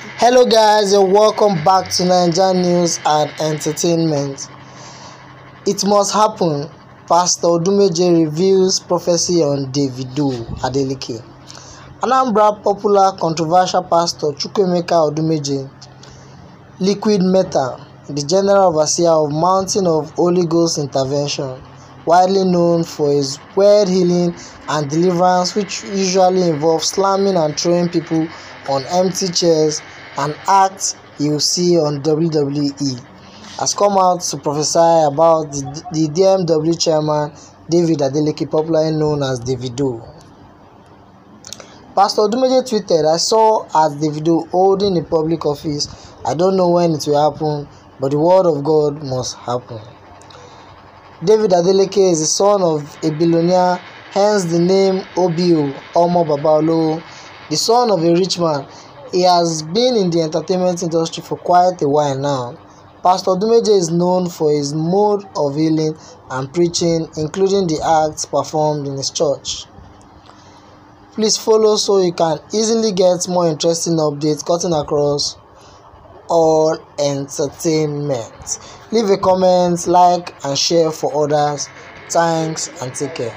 Hello guys, and welcome back to Naija News and Entertainment. It must happen. Pastor Odumeje reveals prophecy on Davido, Adeleke. Anambra popular controversial Pastor Chukwuemeka Odumeje, liquid metal, the general overseer of Mountain of Holy Ghost Intervention, widely known for his word healing and deliverance, which usually involves slamming and throwing people on empty chairs, an act you see on WWE, has come out to prophesy about the DMW chairman David Adeleke, popularly known as Davido. Pastor Odumeje tweeted, "I saw as Davido holding a public office. I don't know when it will happen, but the word of God must happen." David Adeleke is the son of a billionaire, hence the name OBO, Omo Babalo, the son of a rich man. He has been in the entertainment industry for quite a while now. Pastor Odumeje is known for his mode of healing and preaching, including the acts performed in his church. Please follow so you can easily get more interesting updates cutting across all entertainment. Leave a comment, like and share for others. Thanks and take care.